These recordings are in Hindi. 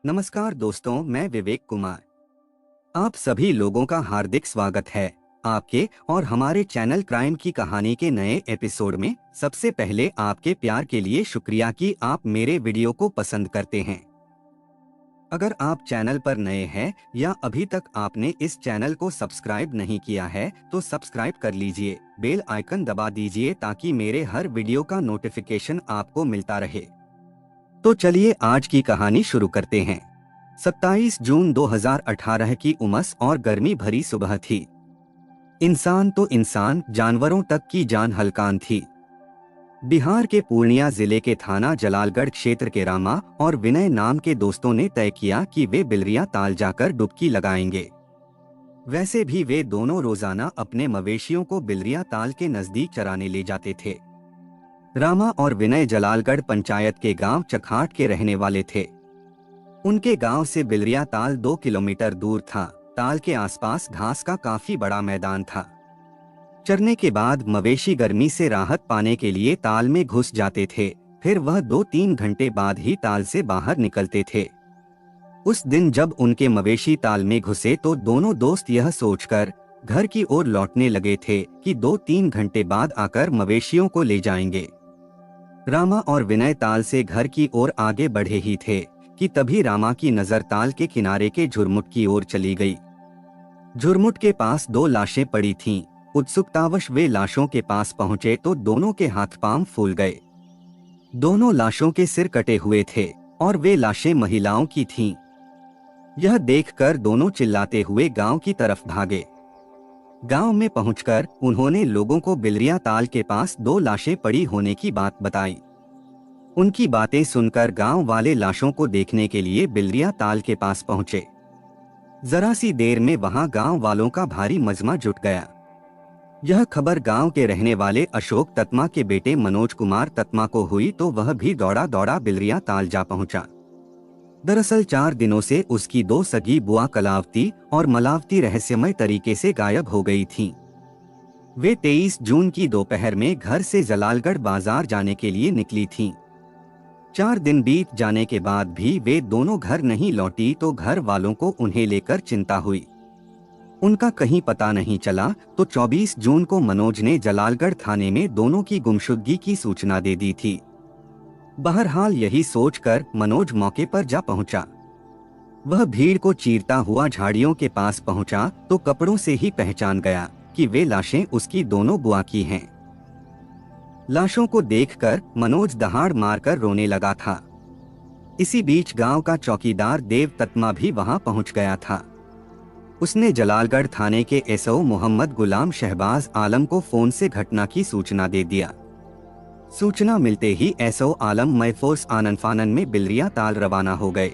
नमस्कार दोस्तों, मैं विवेक कुमार। आप सभी लोगों का हार्दिक स्वागत है आपके और हमारे चैनल क्राइम की कहानी के नए एपिसोड में। सबसे पहले आपके प्यार के लिए शुक्रिया कि आप मेरे वीडियो को पसंद करते हैं। अगर आप चैनल पर नए हैं या अभी तक आपने इस चैनल को सब्सक्राइब नहीं किया है तो सब्सक्राइब कर लीजिए, बेल आइकन दबा दीजिए ताकि मेरे हर वीडियो का नोटिफिकेशन आपको मिलता रहे। तो चलिए आज की कहानी शुरू करते हैं। 27 जून 2018 की उमस और गर्मी भरी सुबह थी। इंसान तो इंसान, जानवरों तक की जान हलकान थी। बिहार के पूर्णिया जिले के थाना जलालगढ़ क्षेत्र के रामा और विनय नाम के दोस्तों ने तय किया कि वे बिलरिया ताल जाकर डुबकी लगाएंगे। वैसे भी वे दोनों रोजाना अपने मवेशियों को बिलरिया ताल के नजदीक चराने ले जाते थे। रामा और विनय जलालगढ़ पंचायत के गांव चखाट के रहने वाले थे। उनके गांव से बिलरिया ताल 2 किलोमीटर दूर था। ताल के आसपास घास का काफी बड़ा मैदान था। चरने के बाद मवेशी गर्मी से राहत पाने के लिए ताल में घुस जाते थे, फिर वह 2-3 घंटे बाद ही ताल से बाहर निकलते थे। उस दिन जब उनके मवेशी ताल में घुसे तो दोनों दोस्त यह सोचकर घर की ओर लौटने लगे थे कि 2-3 घंटे बाद आकर मवेशियों को ले जाएंगे। रामा और विनय ताल से घर की ओर आगे बढ़े ही थे कि तभी रामा की नजर ताल के किनारे के झुरमुट की ओर चली गई। झुरमुट के पास 2 लाशें पड़ी थीं। उत्सुकतावश वे लाशों के पास पहुंचे तो दोनों के हाथ पांव फूल गए। दोनों लाशों के सिर कटे हुए थे और वे लाशें महिलाओं की थीं। यह देखकर दोनों चिल्लाते हुए गांव की तरफ भागे। गांव में पहुंचकर उन्होंने लोगों को बिलरिया ताल के पास 2 लाशें पड़ी होने की बात बताई। उनकी बातें सुनकर गांव वाले लाशों को देखने के लिए बिलरिया ताल के पास पहुंचे। जरा सी देर में वहां गांव वालों का भारी मजमा जुट गया। यह खबर गांव के रहने वाले अशोक तत्मा के बेटे मनोज कुमार तत्मा को हुई तो वह भी दौड़ा दौड़ा बिलरिया ताल जा पहुंचा। दरअसल 4 दिनों से उसकी 2 सगी बुआ कलावती और मलावती रहस्यमय तरीके से गायब हो गई थीं। वे 23 जून की दोपहर में घर से जलालगढ़ बाजार जाने के लिए निकली थीं। 4 दिन बीत जाने के बाद भी वे दोनों घर नहीं लौटी तो घर वालों को उन्हें लेकर चिंता हुई। उनका कहीं पता नहीं चला तो 24 जून को मनोज ने जलालगढ़ थाने में दोनों की गुमशुदगी की सूचना दे दी थी। बहरहाल यही सोचकर मनोज मौके पर जा पहुंचा। वह भीड़ को चीरता हुआ झाड़ियों के पास पहुंचा तो कपड़ों से ही पहचान गया कि वे लाशें उसकी दोनों बुआ की हैं। लाशों को देखकर मनोज दहाड़ मारकर रोने लगा था। इसी बीच गांव का चौकीदार देव तत्मा भी वहां पहुंच गया था। उसने जलालगढ़ थाने के एसओ मोहम्मद गुलाम शहबाज आलम को फोन से घटना की सूचना दे दिया। सूचना मिलते ही एसओ आलम मैफोर्स आननफानन में बिलरिया ताल रवाना हो गए।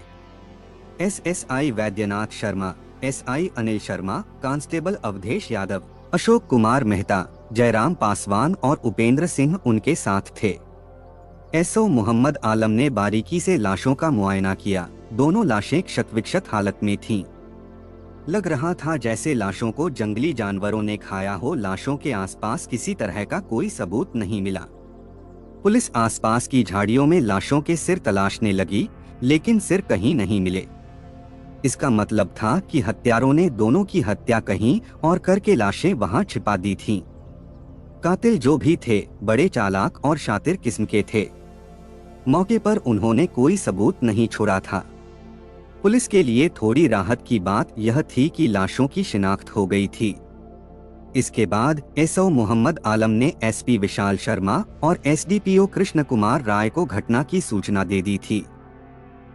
SSI Vaidyanath Sharma, SI Anil Sharma, constable Awadhesh Yadav, Ashok Kumar Mehta, Jairam Paswan और उपेंद्र सिंह उनके साथ थे। एसओ मोहम्मद आलम ने बारीकी से लाशों का मुआयना किया। दोनों लाशें क्षतविक्षत हालत में थीं। लग रहा था जैसे लाशों को जंगली जानवरों ने खाया हो। लाशों के आसपास किसी तरह का कोई सबूत नहीं मिला। पुलिस आसपास की झाड़ियों में लाशों के सिर तलाशने लगी, लेकिन सिर कहीं नहीं मिले। इसका मतलब था कि हत्यारों ने दोनों की हत्या कहीं और करके लाशें वहां छिपा दी थीं। कातिल जो भी थे, बड़े चालाक और शातिर किस्म के थे। मौके पर उन्होंने कोई सबूत नहीं छोड़ा था। पुलिस के लिए थोड़ी राहत की बात यह थी कि लाशों की शिनाख्त हो गई थी। इसके बाद एसओ मोहम्मद आलम ने एसपी विशाल शर्मा और एसडीपीओ कृष्ण कुमार राय को घटना की सूचना दे दी थी।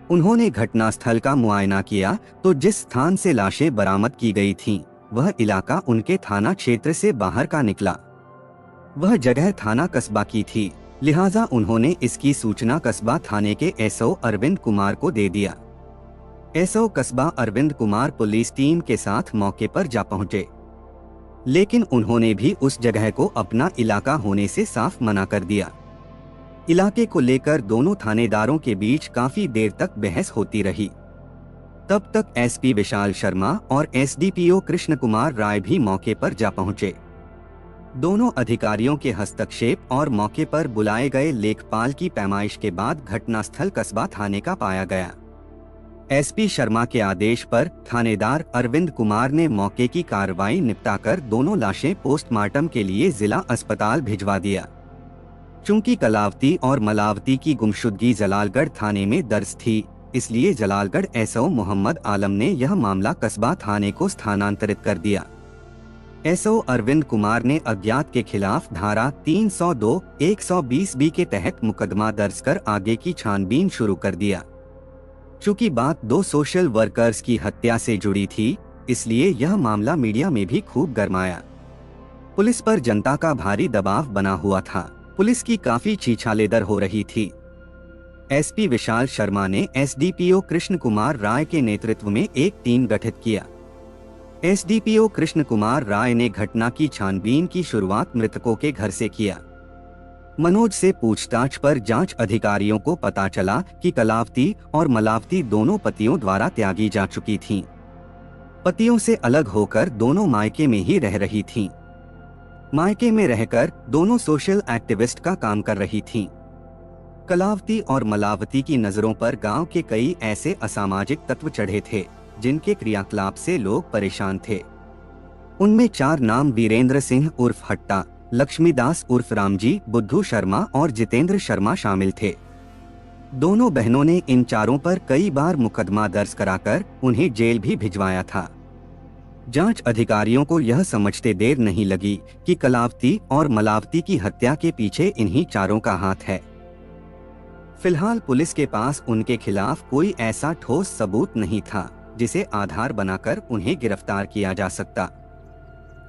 उन्होंने घटनास्थल का मुआयना किया तो जिस स्थान से लाशें बरामद की गई थीं, वह इलाका उनके थाना क्षेत्र से बाहर का निकला। वह जगह थाना कस्बा की थी, लिहाजा उन्होंने इसकी सूचना कस्बा थाने के एसओ अरविंद कुमार को दे दिया। एसओ कस्बा अरविंद कुमार पुलिस टीम के साथ मौके पर जा पहुंचे, लेकिन उन्होंने भी उस जगह को अपना इलाका होने से साफ मना कर दिया। इलाके को लेकर दोनों थानेदारों के बीच काफी देर तक बहस होती रही। तब तक एसपी विशाल शर्मा और एसडीपीओ कृष्ण कुमार राय भी मौके पर जा पहुंचे। दोनों अधिकारियों के हस्तक्षेप और मौके पर बुलाए गए लेखपाल की पैमाइश के बाद घटनास्थल कस्बा थाने का पाया गया। एसपी शर्मा के आदेश पर थानेदार अरविंद कुमार ने मौके की कार्रवाई निपटाकर दोनों लाशें पोस्टमार्टम के लिए जिला अस्पताल भिजवा दिया। चूंकि कलावती और मलावती की गुमशुदगी जलालगढ़ थाने में दर्ज थी, इसलिए जलालगढ़ एसओ मोहम्मद आलम ने यह मामला कस्बा थाने को स्थानांतरित कर दिया। एसओ अरविंद कुमार ने अज्ञात के खिलाफ धारा 302, 120 बी के तहत मुकदमा दर्ज कर आगे की छानबीन शुरू कर दिया। चूंकि बात 2 सोशल वर्कर्स की हत्या से जुड़ी थी, इसलिए यह मामला मीडिया में भी खूब गरमाया। पुलिस पर जनता का भारी दबाव बना हुआ था। पुलिस की काफी छीछालेदर हो रही थी। एसपी विशाल शर्मा ने एसडीपीओ कृष्ण कुमार राय के नेतृत्व में एक टीम गठित किया। एसडीपीओ कृष्ण कुमार राय ने घटना की छानबीन की शुरुआत मृतकों के घर से किया। मनोज से पूछताछ पर जांच अधिकारियों को पता चला कि कलावती और मलावती दोनों पतियों द्वारा त्यागी जा चुकी थीं। पतियों से अलग होकर दोनों मायके में ही रह रही थीं। मायके में रहकर दोनों सोशल एक्टिविस्ट का काम कर रही थीं। कलावती और मलावती की नजरों पर गांव के कई ऐसे असामाजिक तत्व चढ़े थे जिनके क्रियाकलाप से लोग परेशान थे। उनमें 4 नाम वीरेंद्र सिंह उर्फ हट्टा, लक्ष्मीदास उर्फ रामजी, बुद्धू शर्मा और जितेंद्र शर्मा शामिल थे। दोनों बहनों ने इन चारों पर कई बार मुकदमा दर्ज कराकर उन्हें जेल भी भिजवाया था। जांच अधिकारियों को यह समझते देर नहीं लगी कि कलावती और मलावती की हत्या के पीछे इन्हीं चारों का हाथ है। फिलहाल पुलिस के पास उनके खिलाफ कोई ऐसा ठोस सबूत नहीं था जिसे आधार बनाकर उन्हें गिरफ्तार किया जा सकता।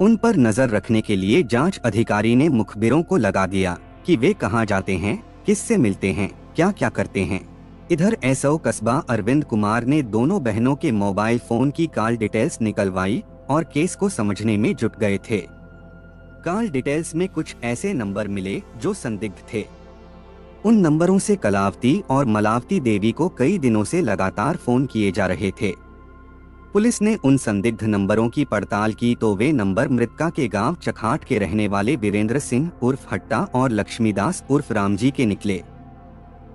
उन पर नजर रखने के लिए जांच अधिकारी ने मुखबिरों को लगा दिया कि वे कहां जाते हैं, किससे मिलते हैं, क्या क्या करते हैं। इधर एसओ कस्बा अरविंद कुमार ने दोनों बहनों के मोबाइल फोन की कॉल डिटेल्स निकलवाई और केस को समझने में जुट गए थे। कॉल डिटेल्स में कुछ ऐसे नंबर मिले जो संदिग्ध थे। उन नंबरों से कलावती और मलावती देवी को कई दिनों से लगातार फोन किए जा रहे थे। पुलिस ने उन संदिग्ध नंबरों की पड़ताल की तो वे नंबर मृतका के गांव चखाट के रहने वाले वीरेंद्र सिंह उर्फ हट्टा और लक्ष्मीदास उर्फ रामजी के निकले।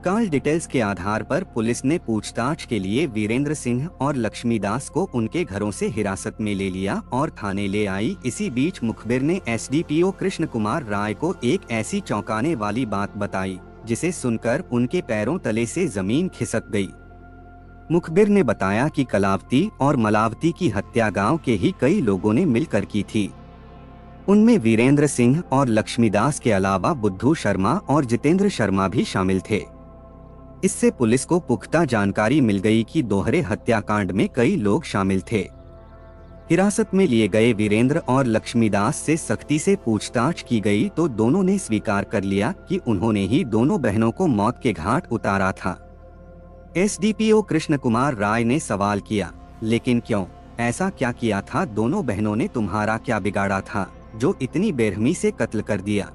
कॉल डिटेल्स के आधार पर पुलिस ने पूछताछ के लिए वीरेंद्र सिंह और लक्ष्मीदास को उनके घरों से हिरासत में ले लिया और थाने ले आई। इसी बीच मुखबिर ने एसडीपीओ कृष्ण कुमार राय को एक ऐसी चौंकाने वाली बात बताई जिसे सुनकर उनके पैरों तले से जमीन खिसक गई। मुखबिर ने बताया कि कलावती और मलावती की हत्या गांव के ही कई लोगों ने मिलकर की थी। उनमें वीरेंद्र सिंह और लक्ष्मीदास के अलावा बुद्धू शर्मा और जितेंद्र शर्मा भी शामिल थे। इससे पुलिस को पुख्ता जानकारी मिल गई कि दोहरे हत्याकांड में कई लोग शामिल थे। हिरासत में लिए गए वीरेंद्र और लक्ष्मीदास से सख्ती से पूछताछ की गई तो दोनों ने स्वीकार कर लिया कि उन्होंने ही दोनों बहनों को मौत के घाट उतारा था। एसडीपीओ कृष्ण कुमार राय ने सवाल किया, लेकिन क्यों? ऐसा क्या किया था दोनों बहनों ने? तुम्हारा क्या बिगाड़ा था जो इतनी बेरहमी से कत्ल कर दिया?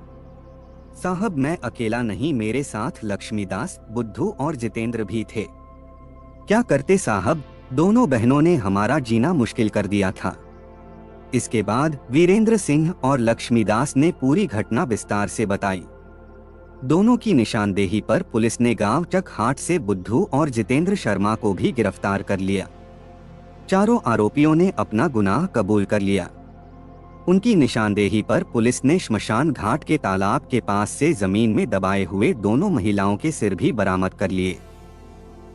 साहब, मैं अकेला नहीं, मेरे साथ लक्ष्मीदास, बुद्धू और जितेंद्र भी थे। क्या करते साहब? दोनों बहनों ने हमारा जीना मुश्किल कर दिया था। इसके बाद वीरेंद्र सिंह और लक्ष्मीदास ने पूरी घटना विस्तार से बताई। दोनों की निशानदेही पर पुलिस ने गांव चकहाट से बुद्धू और जितेंद्र शर्मा को भी गिरफ्तार कर लिया। चारों आरोपियों ने अपना गुनाह कबूल कर लिया। उनकी निशानदेही पर पुलिस ने श्मशान घाट के तालाब के पास से जमीन में दबाए हुए दोनों महिलाओं के सिर भी बरामद कर लिए।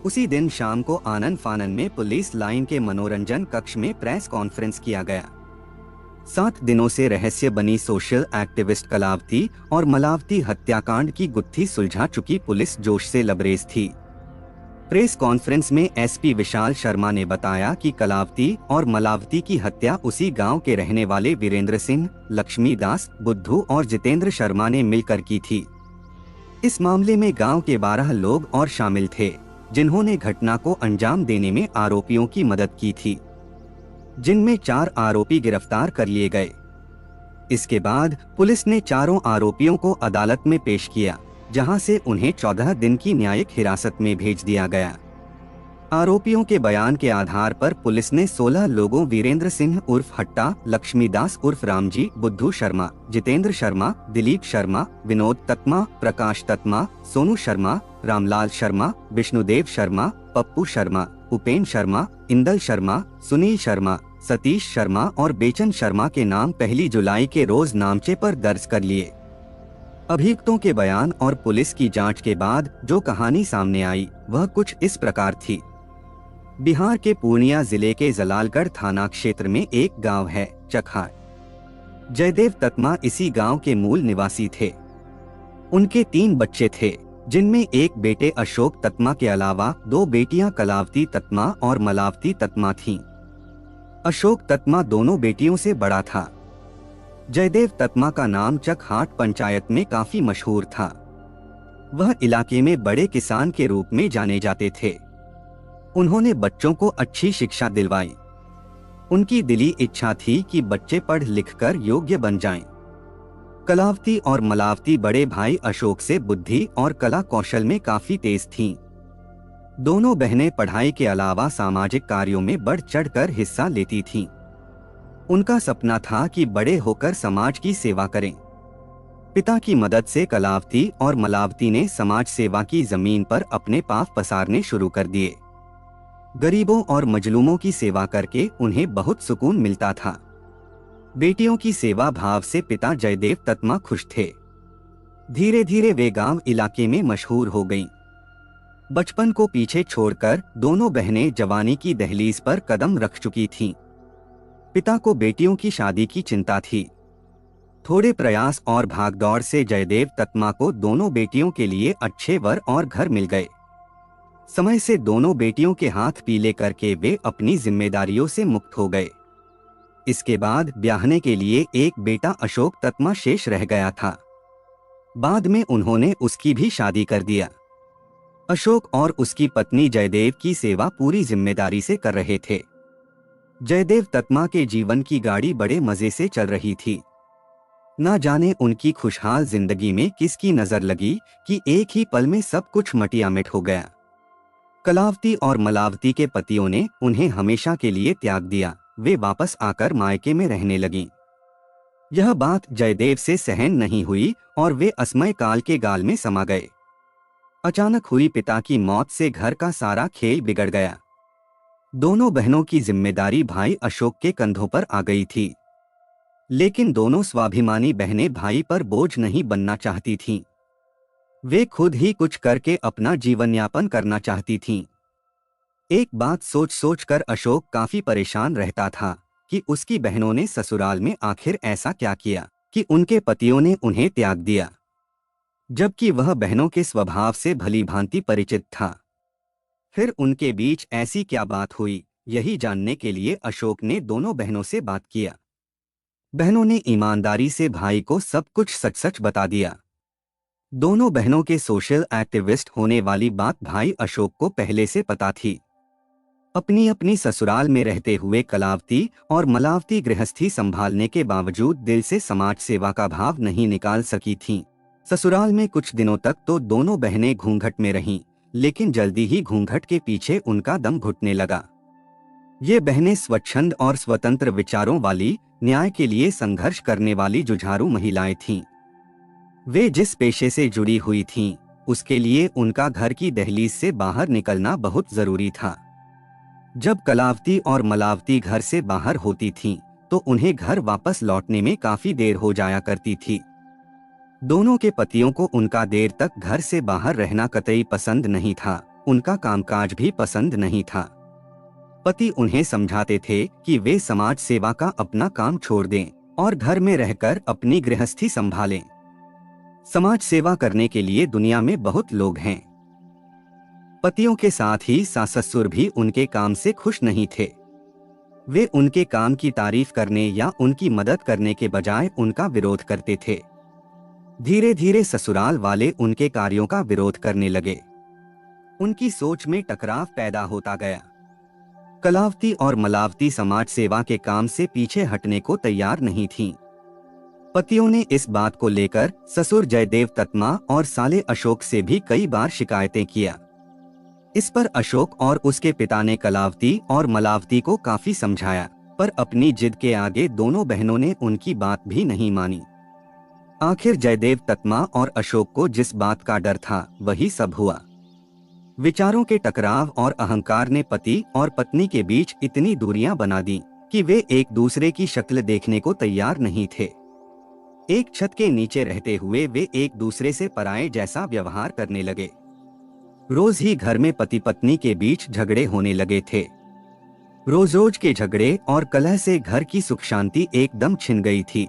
उसी दिन शाम को आनन फानन में पुलिस लाइन के मनोरंजन कक्ष में प्रेस कॉन्फ्रेंस किया गया। 7 दिनों से रहस्य बनी सोशल एक्टिविस्ट कलावती और मलावती हत्याकांड की गुत्थी सुलझा चुकी पुलिस जोश से लबरेज थी। प्रेस कॉन्फ्रेंस में एसपी विशाल शर्मा ने बताया कि कलावती और मलावती की हत्या उसी गांव के रहने वाले वीरेंद्र सिंह, लक्ष्मीदास, बुद्धू और जितेंद्र शर्मा ने मिलकर की थी। इस मामले में गांव के 12 लोग और शामिल थे जिन्होंने घटना को अंजाम देने में आरोपियों की मदद की थी, जिनमें 4 आरोपी गिरफ्तार कर लिए गए। इसके बाद पुलिस ने चारों आरोपियों को अदालत में पेश किया, जहां से उन्हें 14 दिन की न्यायिक हिरासत में भेज दिया गया। आरोपियों के बयान के आधार पर पुलिस ने 16 लोगों वीरेंद्र सिंह उर्फ हट्टा, लक्ष्मीदास उर्फ रामजी, बुद्धू शर्मा, जितेंद्र शर्मा, दिलीप शर्मा, विनोद तत्मा, प्रकाश तत्मा, सोनू शर्मा, रामलाल शर्मा, विष्णुदेव शर्मा, पप्पू शर्मा, उपेन शर्मा, इंदल शर्मा, सुनील शर्मा, सतीश शर्मा और बेचन शर्मा के नाम 1 जुलाई के रोज नामचे पर दर्ज कर लिए। अभियुक्तों के बयान और पुलिस की जांच के बाद जो कहानी सामने आई वह कुछ इस प्रकार थी। बिहार के पूर्णिया जिले के जलालगढ़ थाना क्षेत्र में एक गांव है चखा। जयदेव ततमा इसी गांव के मूल निवासी थे। उनके 3 बच्चे थे, जिनमें एक बेटे अशोक ततमा के अलावा 2 बेटियां कलावती ततमा और मलावती ततमा थीं। अशोक ततमा दोनों बेटियों से बड़ा था। जयदेव ततमा का नाम चकहाट पंचायत में काफी मशहूर था। वह इलाके में बड़े किसान के रूप में जाने जाते थे। उन्होंने बच्चों को अच्छी शिक्षा दिलवाई। उनकी दिली इच्छा थी कि बच्चे पढ़ लिखकर योग्य बन जाएं। कलावती और मलावती बड़े भाई अशोक से बुद्धि और कला कौशल में काफी तेज थीं। दोनों बहनें पढ़ाई के अलावा सामाजिक कार्यों में बढ़ चढ़कर हिस्सा लेती थीं। उनका सपना था कि बड़े होकर समाज की सेवा करें। पिता की मदद से कलावती और मलावती ने समाज सेवा की जमीन पर अपने पांव पसारने शुरू कर दिए। गरीबों और मजलूमों की सेवा करके उन्हें बहुत सुकून मिलता था। बेटियों की सेवा भाव से पिता जयदेव ततमा खुश थे। धीरे धीरे वे गांव इलाके में मशहूर हो गईं। बचपन को पीछे छोड़कर दोनों बहनें जवानी की दहलीज पर कदम रख चुकी थीं। पिता को बेटियों की शादी की चिंता थी। थोड़े प्रयास और भागदौड़ से जयदेव ततमा को दोनों बेटियों के लिए अच्छे वर और घर मिल गए। समय से दोनों बेटियों के हाथ पीले करके वे अपनी जिम्मेदारियों से मुक्त हो गए। इसके बाद ब्याहने के लिए एक बेटा अशोक ततमा शेष रह गया था। बाद में उन्होंने उसकी भी शादी कर दिया। अशोक और उसकी पत्नी जयदेव की सेवा पूरी जिम्मेदारी से कर रहे थे। जयदेव ततमा के जीवन की गाड़ी बड़े मजे से चल रही थी। ना जाने उनकी खुशहाल जिंदगी में किसकी नजर लगी कि एक ही पल में सब कुछ मटियामिट हो गया। कलावती और मलावती के पतियों ने उन्हें हमेशा के लिए त्याग दिया। वे वापस आकर मायके में रहने लगीं। यह बात जयदेव से सहन नहीं हुई और वे असमय काल के गाल में समा गए। अचानक हुई पिता की मौत से घर का सारा खेल बिगड़ गया। दोनों बहनों की जिम्मेदारी भाई अशोक के कंधों पर आ गई थी। लेकिन दोनों स्वाभिमानी बहनें भाई पर बोझ नहीं बनना चाहती थीं। वे खुद ही कुछ करके अपना जीवन यापन करना चाहती थीं। एक बात सोच सोच कर अशोक काफी परेशान रहता था कि उसकी बहनों ने ससुराल में आखिर ऐसा क्या किया कि उनके पतियों ने उन्हें त्याग दिया, जबकि वह बहनों के स्वभाव से भली भांति परिचित था। फिर उनके बीच ऐसी क्या बात हुई, यही जानने के लिए अशोक ने दोनों बहनों से बात किया। बहनों ने ईमानदारी से भाई को सब कुछ सच सच बता दिया। दोनों बहनों के सोशल एक्टिविस्ट होने वाली बात भाई अशोक को पहले से पता थी। अपनी अपनी ससुराल में रहते हुए कलावती और मलावती गृहस्थी संभालने के बावजूद दिल से समाज सेवा का भाव नहीं निकाल सकी थीं। ससुराल में कुछ दिनों तक तो दोनों बहनें घूंघट में रहीं, लेकिन जल्दी ही घूंघट के पीछे उनका दम घुटने लगा। ये बहनें स्वच्छंद और स्वतंत्र विचारों वाली, न्याय के लिए संघर्ष करने वाली जुझारू महिलाएं थीं। वे जिस पेशे से जुड़ी हुई थीं, उसके लिए उनका घर की दहलीज से बाहर निकलना बहुत जरूरी था। जब कलावती और मलावती घर से बाहर होती थीं, तो उन्हें घर वापस लौटने में काफी देर हो जाया करती थी। दोनों के पतियों को उनका देर तक घर से बाहर रहना कतई पसंद नहीं था। उनका कामकाज भी पसंद नहीं था। पति उन्हें समझाते थे कि वे समाज सेवा का अपना काम छोड़ दें और घर में रहकर अपनी गृहस्थी संभालें। समाज सेवा करने के लिए दुनिया में बहुत लोग हैं। पतियों के साथ ही सास ससुर भी उनके काम से खुश नहीं थे। वे उनके काम की तारीफ करने या उनकी मदद करने के बजाय उनका विरोध करते थे। धीरे धीरे ससुराल वाले उनके कार्यों का विरोध करने लगे। उनकी सोच में टकराव पैदा होता गया। कलावती और मलावती समाज सेवा के काम से पीछे हटने को तैयार नहीं थीं। पतियों ने इस बात को लेकर ससुर जयदेव ततमा और साले अशोक से भी कई बार शिकायतें किया। इस पर अशोक और उसके पिता ने कलावती और मलावती को काफी समझाया, पर अपनी जिद के आगे दोनों बहनों ने उनकी बात भी नहीं मानी। आखिर जयदेव ततमा और अशोक को जिस बात का डर था वही सब हुआ। विचारों के टकराव और अहंकार ने पति और पत्नी के बीच इतनी दूरियां बना दी कि वे एक दूसरे की शक्ल देखने को तैयार नहीं थे। एक छत के नीचे रहते हुए वे एक दूसरे से पराये जैसा व्यवहार करने लगे। रोज ही घर में पति पत्नी के बीच झगड़े होने लगे थे। रोज रोज के झगड़े और कलह से घर की सुख शांति एकदम छिन गई थी।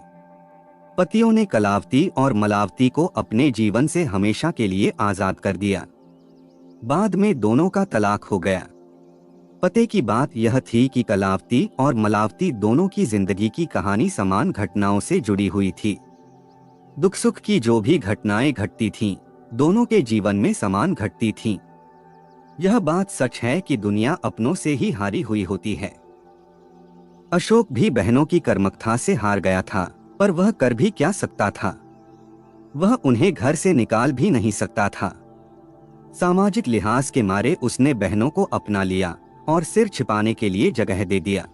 पतियों ने कलावती और मलावती को अपने जीवन से हमेशा के लिए आजाद कर दिया। बाद में दोनों का तलाक हो गया। पते की बात यह थी कि कलावती और मलावती दोनों की जिंदगी की कहानी समान घटनाओं से जुड़ी हुई थी। दुख सुख की जो भी घटनाएं घटती थीं, दोनों के जीवन में समान घटती थीं। यह बात सच है कि दुनिया अपनों से ही हारी हुई होती है। अशोक भी बहनों की कर्मठता से हार गया था, पर वह कर भी क्या सकता था। वह उन्हें घर से निकाल भी नहीं सकता था। सामाजिक लिहाज के मारे उसने बहनों को अपना लिया और सिर छिपाने के लिए जगह दे दिया।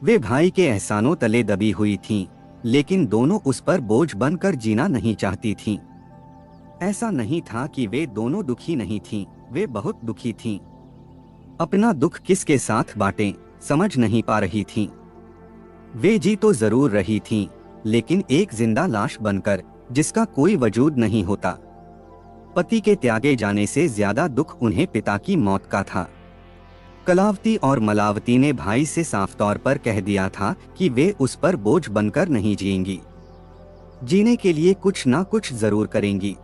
वे भाई के एहसानों तले दबी हुई थीं, लेकिन दोनों उस पर बोझ बनकर जीना नहीं चाहती थीं। ऐसा नहीं था कि वे दोनों दुखी नहीं थीं, वे बहुत दुखी थीं। अपना दुख किसके साथ बांटें समझ नहीं पा रही थीं। वे जी तो जरूर रही थीं, लेकिन एक जिंदा लाश बनकर, जिसका कोई वजूद नहीं होता। पति के त्यागे जाने से ज्यादा दुख उन्हें पिता की मौत का था। कलावती और मलावती ने भाई से साफ तौर पर कह दिया था कि वे उस पर बोझ बनकर नहीं जिएंगी। जीने के लिए कुछ ना कुछ जरूर करेंगी।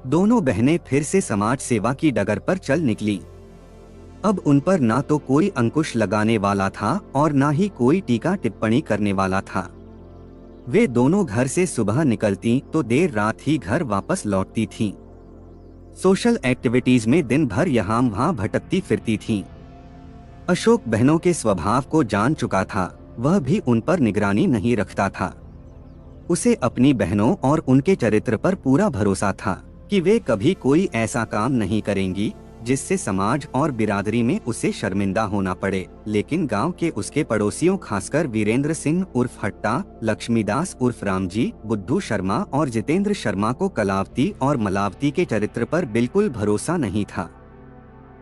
दोनों बहनें फिर से समाज सेवा की डगर पर चल निकली। अब उन पर ना तो कोई अंकुश लगाने वाला था और ना ही कोई टीका टिप्पणी करने वाला था। वे दोनों घर से सुबह निकलती तो देर रात ही घर वापस लौटती थीं। सोशल एक्टिविटीज में दिन भर यहाँ वहाँ भटकती फिरती थीं। अशोक बहनों के स्वभाव को जान चुका था, वह भी उन पर निगरानी नहीं रखता था। उसे अपनी बहनों और उनके चरित्र पर पूरा भरोसा था कि वे कभी कोई ऐसा काम नहीं करेंगी जिससे समाज और बिरादरी में उसे शर्मिंदा होना पड़े। लेकिन गांव के उसके पड़ोसियों, खासकर वीरेंद्र सिंह उर्फ हट्टा, लक्ष्मीदास उर्फ रामजी, बुद्धू शर्मा और जितेंद्र शर्मा को कलावती और मलावती के चरित्र पर बिल्कुल भरोसा नहीं था।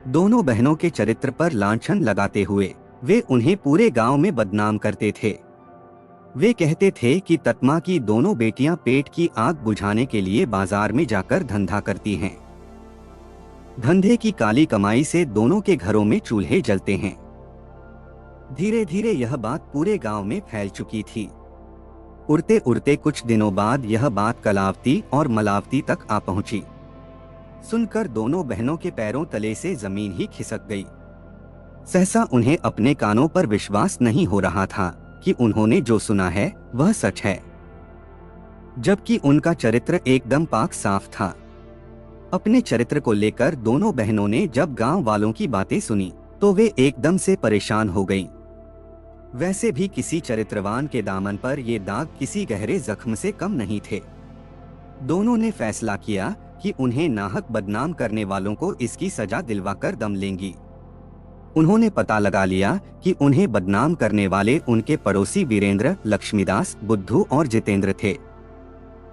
दोनों बहनों के चरित्र पर लांछन लगाते हुए वे उन्हें पूरे गांव में बदनाम करते थे। वे कहते थे कि ततमा की दोनों बेटियां पेट की आग बुझाने के लिए बाजार में जाकर धंधा करती हैं। धंधे की काली कमाई से दोनों के घरों में चूल्हे जलते हैं। धीरे धीरे यह बात पूरे गांव में फैल चुकी थी। उड़ते उड़ते कुछ दिनों बाद यह बात कलावती और मलावती तक आ पहुंची। सुनकर दोनों बहनों के पैरों तले से जमीन ही खिसक गई। सहसा उन्हें अपने कानों पर विश्वास नहीं हो रहा था कि उन्होंने जो सुना है वह सच है, जबकि उनका चरित्र एकदम पाक साफ था। अपने चरित्र को लेकर दोनों बहनों ने जब गांव वालों की बातें सुनी तो वे एकदम से परेशान हो गईं। वैसे भी किसी चरित्रवान के दामन पर ये दाग किसी गहरे जख्म से कम नहीं थे। दोनों ने फैसला किया कि उन्हें नाहक बदनाम करने वालों को इसकी सजा दिलवाकर दम लेंगी। उन्होंने पता लगा लिया कि उन्हें बदनाम करने वाले उनके पड़ोसी वीरेंद्र, लक्ष्मीदास, बुद्धू और जितेंद्र थे।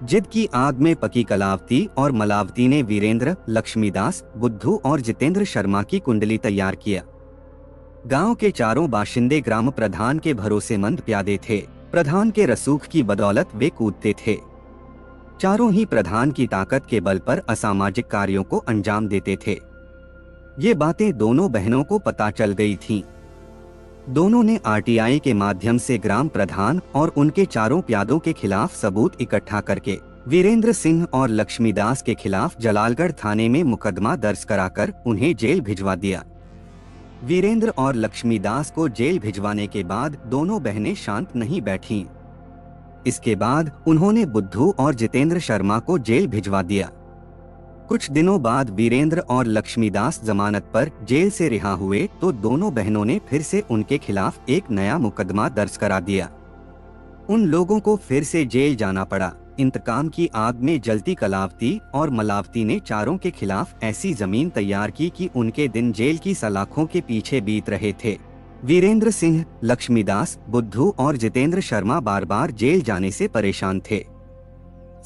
जिद की आग में पकी कलावती और मलावती ने वीरेंद्र, लक्ष्मीदास, बुद्धू और जितेंद्र शर्मा की कुंडली तैयार किया। गांव के चारों बाशिंदे ग्राम प्रधान के भरोसेमंद प्यादे थे। प्रधान के रसूख की बदौलत वे कूदते थे। चारों ही प्रधान की ताकत के बल पर असामाजिक कार्यों को अंजाम देते थे। ये बातें दोनों बहनों को पता चल गई थीं। दोनों ने आरटीआई के माध्यम से ग्राम प्रधान और उनके चारों प्यादों के खिलाफ सबूत इकट्ठा करके वीरेंद्र सिंह और लक्ष्मीदास के खिलाफ जलालगढ़ थाने में मुकदमा दर्ज कराकर उन्हें जेल भिजवा दिया। वीरेंद्र और लक्ष्मीदास को जेल भिजवाने के बाद दोनों बहनें शांत नहीं बैठीं। इसके बाद उन्होंने बुद्धू और जितेंद्र शर्मा को जेल भिजवा दिया। कुछ दिनों बाद वीरेंद्र और लक्ष्मीदास जमानत पर जेल से रिहा हुए तो दोनों बहनों ने फिर से उनके खिलाफ एक नया मुकदमा दर्ज करा दिया। उन लोगों को फिर से जेल जाना पड़ा। इंतकाम की आग में जलती कलावती और मलावती ने चारों के खिलाफ ऐसी जमीन तैयार की कि उनके दिन जेल की सलाखों के पीछे बीत रहे थे। वीरेंद्र सिंह, लक्ष्मीदास, बुद्धू और जितेंद्र शर्मा बार बार जेल जाने से परेशान थे।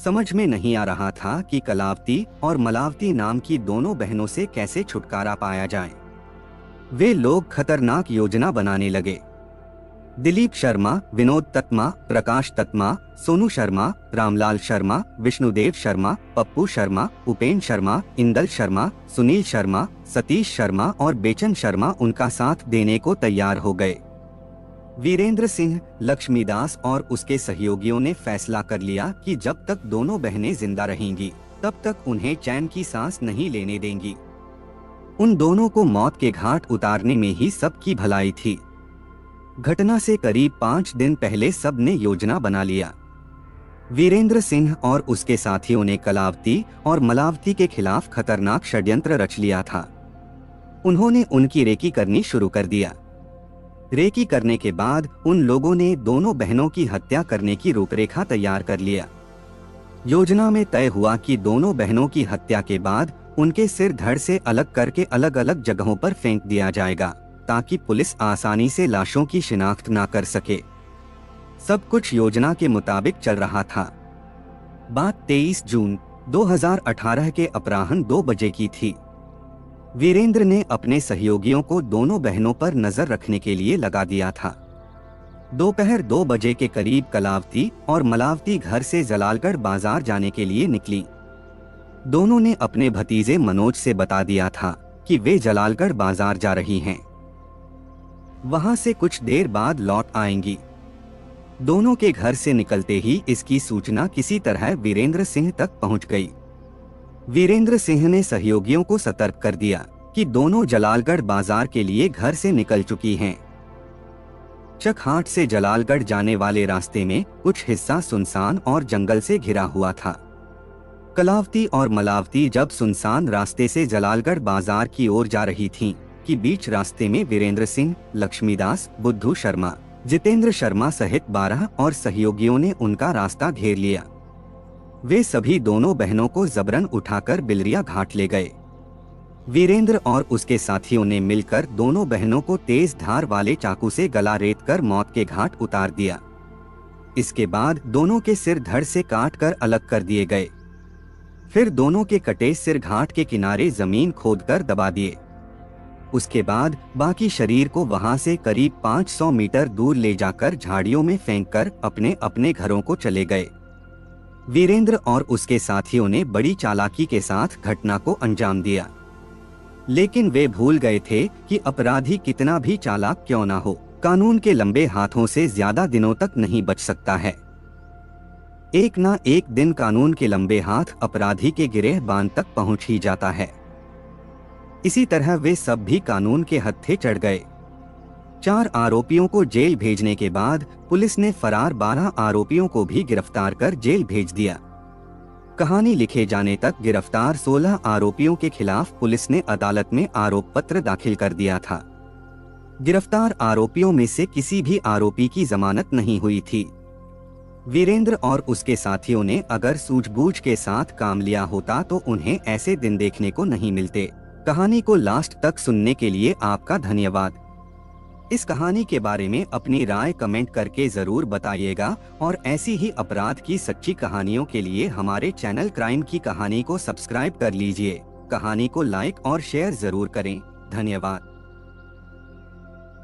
समझ में नहीं आ रहा था कि कलावती और मलावती नाम की दोनों बहनों से कैसे छुटकारा पाया जाए। वे लोग खतरनाक योजना बनाने लगे। दिलीप शर्मा, विनोद तत्मा, प्रकाश तत्मा, सोनू शर्मा, रामलाल शर्मा, विष्णुदेव शर्मा, पप्पू शर्मा, उपेन शर्मा, इंदल शर्मा, सुनील शर्मा, सतीश शर्मा और बेचन शर्मा उनका साथ देने को तैयार हो गए। वीरेंद्र सिंह, लक्ष्मीदास और उसके सहयोगियों ने फैसला कर लिया कि जब तक दोनों बहनें जिंदा रहेंगी तब तक उन्हें चैन की सांस नहीं लेने देंगी। उन दोनों को मौत के घाट उतारने में ही सबकी भलाई थी। घटना से करीब 5 दिन पहले सब ने योजना बना लिया। वीरेंद्र सिंह और उसके साथियों ने कलावती और मलावती के खिलाफ खतरनाक षड्यंत्र रच लिया था। उन्होंने उनकी रेकी करनी शुरू कर दिया। रेकी करने के बाद उन लोगों ने दोनों बहनों की हत्या करने की रूपरेखा तैयार कर लिया। योजना में तय हुआ कि दोनों बहनों की हत्या के बाद उनके सिर धड़ से अलग करके अलग अलग जगहों पर फेंक दिया जाएगा, ताकि पुलिस आसानी से लाशों की शिनाख्त ना कर सके। सब कुछ योजना के मुताबिक चल रहा था। बात 23 जून 2018 के अपराह्न 2 बजे की थी। वीरेंद्र ने अपने सहयोगियों को दोनों बहनों पर नजर रखने के लिए लगा दिया था। दोपहर 2 बजे के करीब कलावती और मलावती घर से जलालगढ़ बाजार जाने के लिए निकली। दोनों ने अपने भतीजे मनोज से बता दिया था कि वे जलालगढ़ बाजार जा रही हैं। वहां से कुछ देर बाद लौट आएंगी। दोनों के घर से निकलते ही इसकी सूचना किसी तरह वीरेंद्र सिंह तक पहुंच गई। वीरेंद्र सिंह ने सहयोगियों को सतर्क कर दिया कि दोनों जलालगढ़ बाजार के लिए घर से निकल चुकी हैं। चकहाट से जलालगढ़ जाने वाले रास्ते में कुछ हिस्सा सुनसान और जंगल से घिरा हुआ था। कलावती और मलावती जब सुनसान रास्ते से जलालगढ़ बाजार की ओर जा रही थीं, कि बीच रास्ते में वीरेंद्र सिंह, लक्ष्मीदास, बुद्धू शर्मा, जितेंद्र शर्मा सहित 12 और सहयोगियों ने उनका रास्ता घेर लिया। वे सभी दोनों बहनों को जबरन उठाकर बिलरिया घाट ले गए। वीरेंद्र और उसके साथियों ने मिलकर दोनों बहनों को तेज धार वाले चाकू से गला रेत कर मौत के घाट उतार दिया। इसके बाद दोनों के सिर धड़ से काट कर अलग कर दिए गए। फिर दोनों के कटे सिर घाट के किनारे जमीन खोदकर दबा दिए। उसके बाद बाकी शरीर को वहां से करीब 500 मीटर दूर ले जाकर झाड़ियों में फेंककर अपने अपने घरों को चले गए। वीरेंद्र और उसके साथियों ने बड़ी चालाकी के साथ घटना को अंजाम दिया, लेकिन वे भूल गए थे कि अपराधी कितना भी चालाक क्यों ना हो, कानून के लंबे हाथों से ज्यादा दिनों तक नहीं बच सकता है। एक ना एक दिन कानून के लंबे हाथ अपराधी के गिरेहबान तक पहुंच ही जाता है। इसी तरह वे सब भी कानून के हत्थे चढ़ गए। 4 आरोपियों को जेल भेजने के बाद पुलिस ने फरार 12 आरोपियों को भी गिरफ्तार कर जेल भेज दिया। कहानी लिखे जाने तक गिरफ्तार 16 आरोपियों के खिलाफ पुलिस ने अदालत में आरोप पत्र दाखिल कर दिया था। गिरफ्तार आरोपियों में से किसी भी आरोपी की जमानत नहीं हुई थी। वीरेंद्र और उसके साथियों ने अगर सूझबूझ के साथ काम लिया होता तो उन्हें ऐसे दिन देखने को नहीं मिलते। कहानी को लास्ट तक सुनने के लिए आपका धन्यवाद। इस कहानी के बारे में अपनी राय कमेंट करके जरूर बताइएगा और ऐसी ही अपराध की सच्ची कहानियों के लिए हमारे चैनल क्राइम की कहानी को सब्सक्राइब कर लीजिए। कहानी को लाइक और शेयर जरूर करें। धन्यवाद।